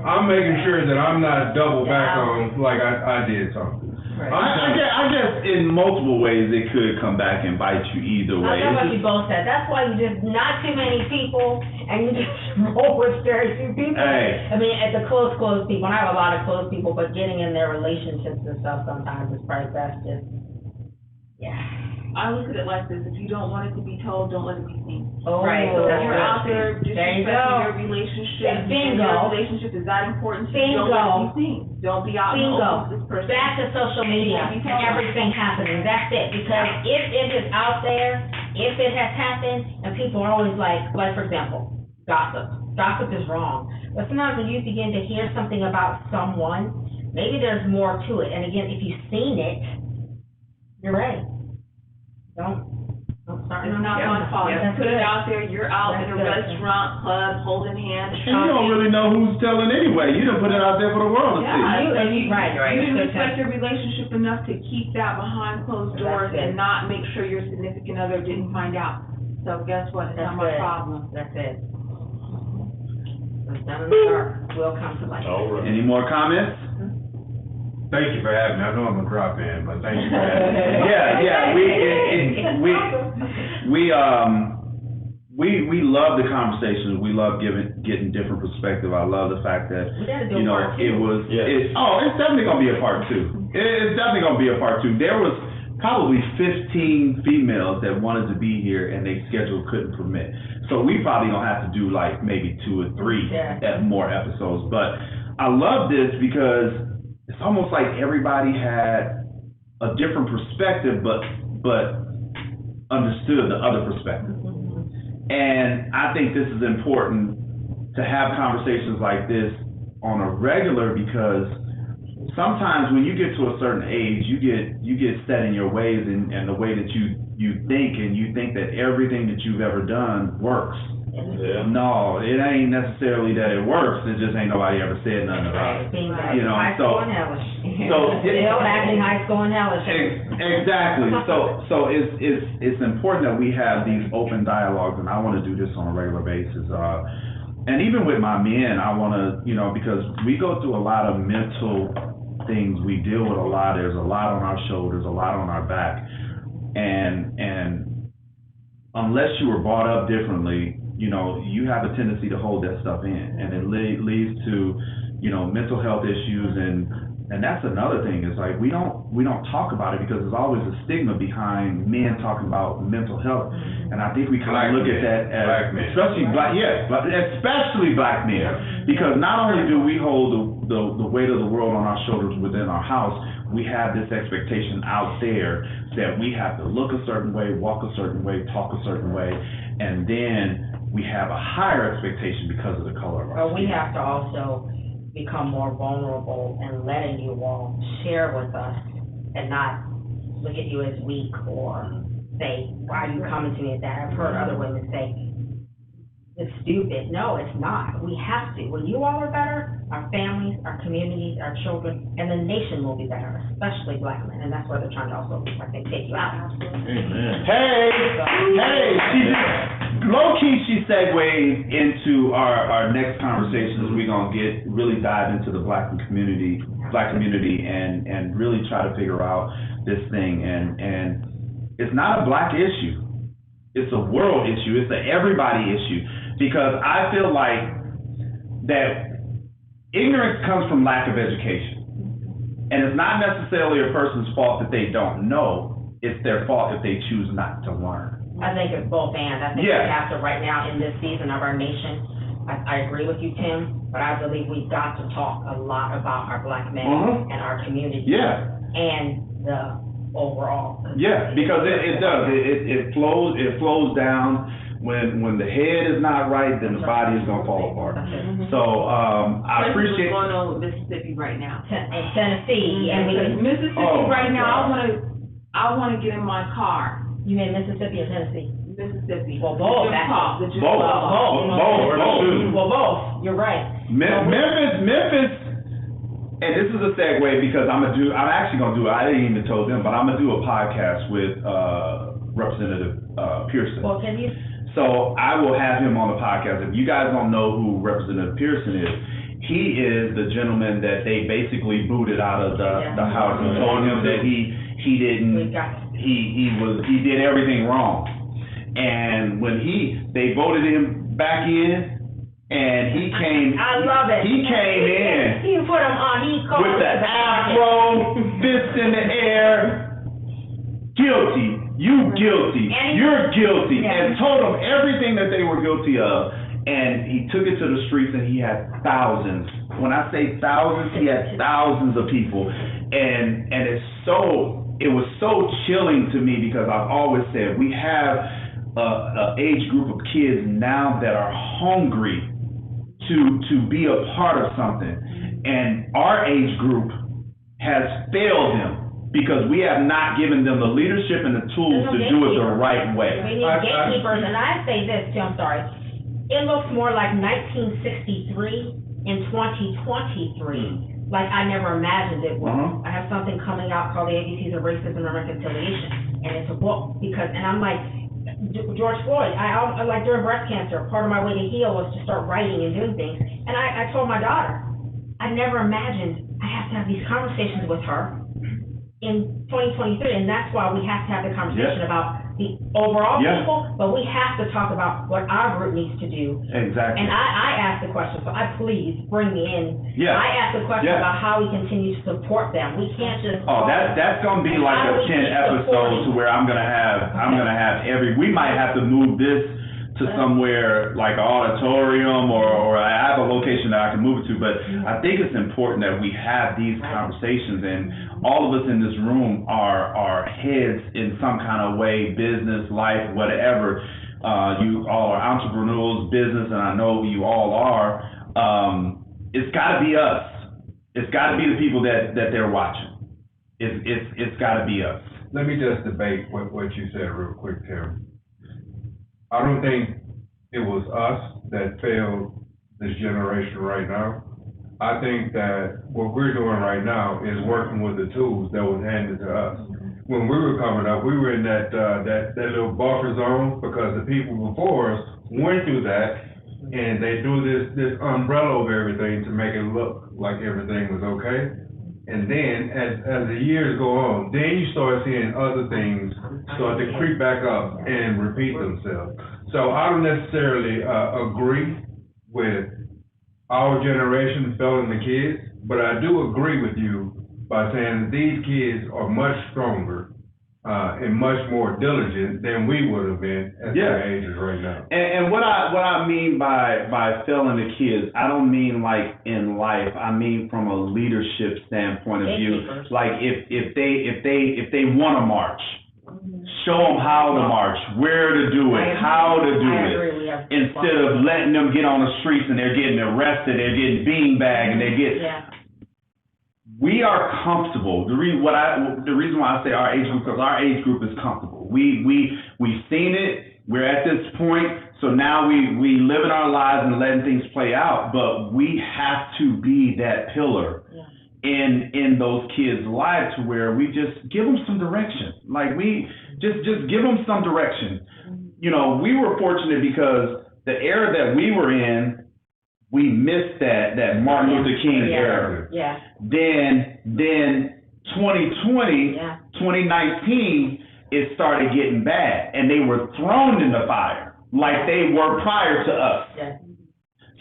I'm making sure that I'm not double back on like I did something. I guess in multiple ways it could come back and bite you either way. I know what you both said. That's why you just, not too many people, and you just roll with very few people. Hey. I mean, at the close people, and I have a lot of close people, but getting in their relationships and stuff sometimes is probably best just, I look at it like this: if you don't want it to be told, don't let it be seen. Oh, Right, So if that's you're right. out there disrespecting your relationship, and Bingo. your relationship is that important to you, don't let it be seen. Don't be out in the open with this person. Back to social media and everything happening, that's it, because if it is out there, if it has happened, and people are always like for example, gossip is wrong, but sometimes when you begin to hear something about someone, maybe there's more to it, and again, if you've seen it, you're right. Don't start. It's not my fault. You put it out there, you're out in a restaurant, club, holding hands, And you don't really know who's telling anyway. You done put it out there for the world to see. You didn't respect your relationship enough to keep that behind closed doors and not make sure your significant other didn't find out. So guess what? It's not my problem. That's it. It's done in the dark, will come to light. All right. Any more comments? Thank you for having me. I know I'm gonna drop in, but thank you for having me. We love the conversations. We love getting different perspective. I love the fact that, We gotta do you know, part two. it's definitely gonna be a part two. It's definitely gonna be a part two. There was probably 15 females that wanted to be here and their schedule couldn't permit. So we probably gonna have to do like maybe 2 or 3 more episodes. But I love this because it's almost like everybody had a different perspective, but understood the other perspective. And I think this is important to have conversations like this on a regular, because sometimes when you get to a certain age, you get set in your ways and the way that you think, and you think that everything that you've ever done works. Yeah. No, it ain't necessarily that it works, it just ain't nobody ever said nothing about it. You know, high so- school and hellish. so- Still acting high school and hellish. Exactly. So it's important that we have these open dialogues, and I want to do this on a regular basis. And even with my men, I want to, you know, because we go through a lot of mental things. We deal with a lot. There's a lot on our shoulders, a lot on our back, and unless you were brought up differently, you know, you have a tendency to hold that stuff in, and it leads to, you know, mental health issues, and that's another thing. Is like we don't talk about it because there's always a stigma behind men talking about mental health, and I think we kind of look at that as Black men. especially black men, because not only do we hold the weight of the world on our shoulders within our house, we have this expectation out there that we have to look a certain way, walk a certain way, talk a certain way, and then we have a higher expectation because of the color of our But we skin. have to also become more vulnerable and letting you all share with us and not look at you as weak or say, why are you coming to me as that? I've heard other women say, it's stupid. No, it's not. We have to. When you all are better, our families, our communities, our children, and the nation will be better, especially black men. And that's why they're trying to also, I think, take you out. Amen. She segued into our next conversations. We're gonna really dive into the black community and really try to figure out this thing. And it's not a black issue. It's a world issue. It's an everybody issue. Because I feel like that ignorance comes from lack of education. And it's not necessarily a person's fault that they don't know. It's their fault if they choose not to learn. I think it's both and. I think we have to, right now, in this season of our nation, I agree with you, Tim, but I believe we've got to talk a lot about our black men and our community. Yeah. And the overall. Yeah, because it does. It flows down. When the head is not right, then the body is gonna fall apart. So, I appreciate. What's going on with Mississippi right now? In Tennessee, and Mississippi right now, I wanna get in my car. You mean Mississippi or Tennessee? Mississippi. Well, both, The Both. Well, both, you're right. Memphis, and this is a segue because I'm actually gonna do it. I didn't even tell them, but I'm gonna do a podcast with Representative Pearson. Well, can you? So I will have him on the podcast. If you guys don't know who Representative Pearson is, he is the gentleman that they basically booted out of the House and told him that he didn't, he did everything wrong. And when they voted him back in, and he came. I love it. He came in. He put him on, With the afro, fist in the air, guilty. You guilty. You're guilty. And told them everything that they were guilty of. And he took it to the streets, and he had thousands. When I say thousands, he had thousands of people. And it was so chilling to me, because I've always said we have an age group of kids now that are hungry to be a part of something. And our age group has failed them, because we have not given them the leadership and the tools to do it the right way. We need gatekeepers, and I say this too, I'm sorry. It looks more like 1963 in 2023, like I never imagined it would. I have something coming out called The ABCs of Racism and Reconciliation, and it's a book, and I'm like, George Floyd, I like during breast cancer, part of my way to heal was to start writing and doing things, and I told my daughter, I never imagined I have to have these conversations with her in 2023, and that's why we have to have the conversation about the overall Yeah. people, but we have to talk about what our group needs to do. Exactly. And I asked the question, so please bring me in. Yeah. I asked the question Yeah. about how we continue to support them. We can't just. Oh, that's gonna be like How a we 10 keep episodes supporting. to where I'm gonna have we might have to move this to somewhere like an auditorium or I have a location that I can move it to, but I think it's important that we have these conversations, and all of us in this room are heads in some kind of way, business, life, whatever. You all are entrepreneurs, business, and I know you all are. It's gotta be us. It's gotta be the people that they're watching. It's gotta be us. Let me just debate what you said real quick, Tim. I don't think it was us that failed this generation right now. I think that what we're doing right now is working with the tools that was handed to us. When we were coming up, we were in that little buffer zone because the people before us went through that, and they threw this umbrella over everything to make it look like everything was okay. And then, as the years go on, then you start seeing other things start to creep back up and repeat themselves. So I don't necessarily agree with our generation failing the kids, but I do agree with you by saying that these kids are much stronger and much more diligent than we would have been at their ages right now. And what I mean by failing the kids, I don't mean like in life. I mean from a leadership standpoint of view. Gatekeepers. Like if they want to march, show them how to march, where to do it, how to do I it. agree, we have. Instead of letting them get on the streets and they're getting arrested, they're getting beanbagged, and they get. Yeah. We are comfortable. The reason why I say our age group, because our age group is comfortable. We've seen it. We're at this point, so now we live in our lives and letting things play out. But we have to be that pillar in those kids' lives, to where we just give them some direction. Like we just give them some direction. You know, we were fortunate because the era that we were in, we missed that Martin Luther King era. Yeah. Then 2020, 2019, it started getting bad, and they were thrown in the fire like they were prior to us. Yeah.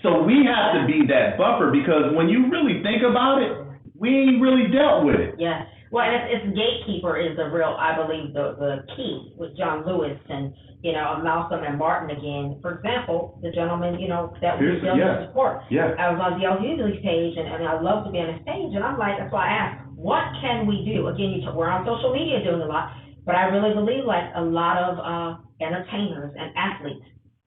So we have to be that buffer, because when you really think about it, we ain't really dealt with it. Yeah, well, and it's gatekeeper is the real, I believe, the key with John Lewis and, Malcolm and Martin again. For example, the gentleman, that we dealt with support. Yeah. I was on the Hughley stage, and I love to be on a stage, and I'm like, that's why I asked, what can we do? Again, we're on social media doing a lot, but I really believe like a lot of entertainers and athletes,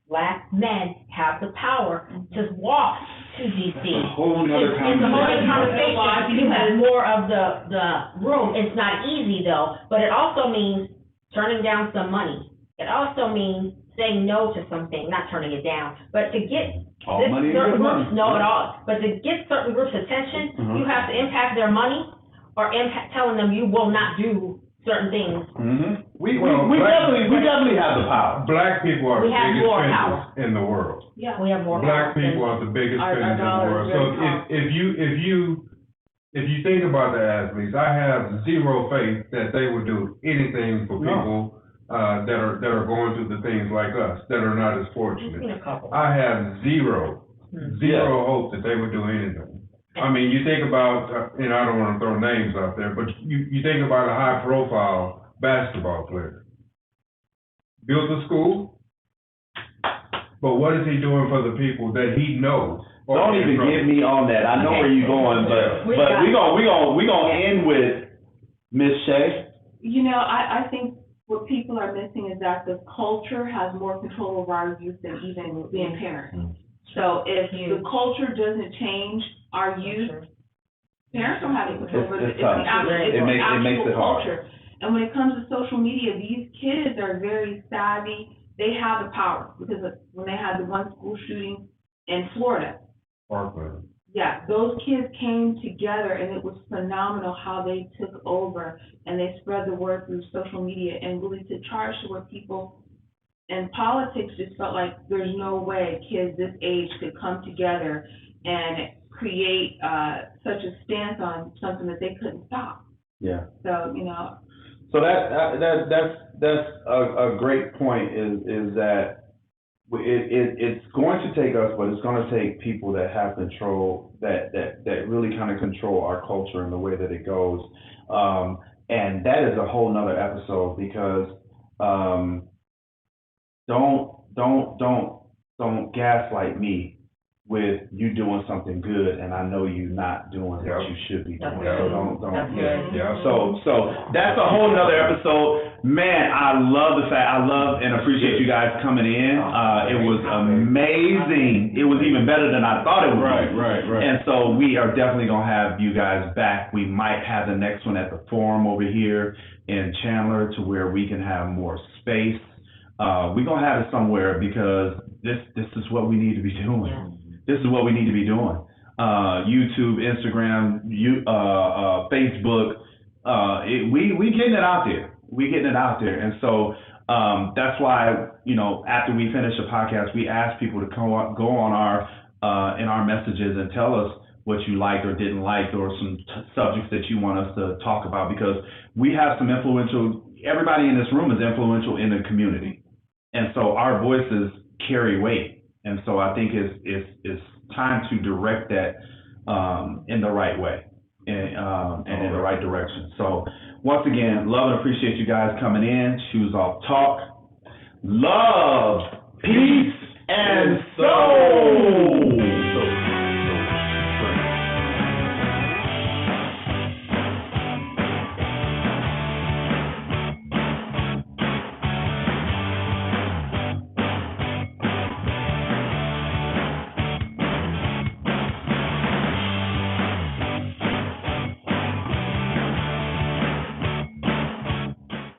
Black men have the power to walk to DC. It's a whole nother It's a whole other conversation. conversation. You have more of the room. It's not easy though, but it also means turning down some money. It also means saying no to something, not turning it down, but to get All this money ain't certain good money. groups, no at all, but to get certain groups' attention, you have to impact their money or telling them you will not do certain things. Mm-hmm. We Black- definitely have the power. Black people are We the have biggest more spenders power. in the world. Yeah. We have more. Black power people than- are the biggest Our spenders in the dollar world. is So very if you think about the athletes, I have zero faith that they would do anything for people that are going through the things like us, that are not as We've fortunate. seen a couple. I have zero hope that they would do anything. I mean, you think about, and I don't want to throw names out there, but you think about a high-profile basketball player. Built a school, but what is he doing for the people that he knows? Don't even get me on that. I know where you're going, but we gonna end with Miss Shay. I think what people are missing is that the culture has more control over our youth than even being parents. So if the culture doesn't change, our youth, parents don't have any control over it. It's tough. It makes it hard. Culture. And when it comes to social media, these kids are very savvy. They have the power, because when they had the one school shooting in Florida, Parkland. yeah, those kids came together, and it was phenomenal how they took over and they spread the word through social media, and really to charge to where people in politics just felt like there's no way kids this age could come together and create, such a stance on something that they couldn't stop. Yeah. So, you know, So that's a great point is that it's going to take us, but it's going to take people that have control, that really kind of control our culture and the way that it goes. And that is a whole nother episode because, don't gaslight me with you doing something good and I know you not doing what Yep. you should be doing. That's So good. don't. That's Yeah. good. Yeah. So that's a whole nother episode. Man, I love and appreciate you guys coming in. It was amazing. It was even better than I thought it would be. Right. And so we are definitely gonna have you guys back. We might have the next one at the Forum over here in Chandler to where we can have more space. We're gonna have it somewhere because this is what we need to be doing. Yeah. This is what we need to be doing. YouTube, Instagram, Facebook, we getting it out there. We getting it out there. And so, that's why, after we finish the podcast, we ask people to go on in our messages and tell us what you liked or didn't like or some subjects that you want us to talk about, because we have some everybody in this room is influential in the community. And so our voices carry weight. And so I think it's time to direct that in the right way and in the right direction. So once again, love and appreciate you guys coming in. Shoes Off Talk. Love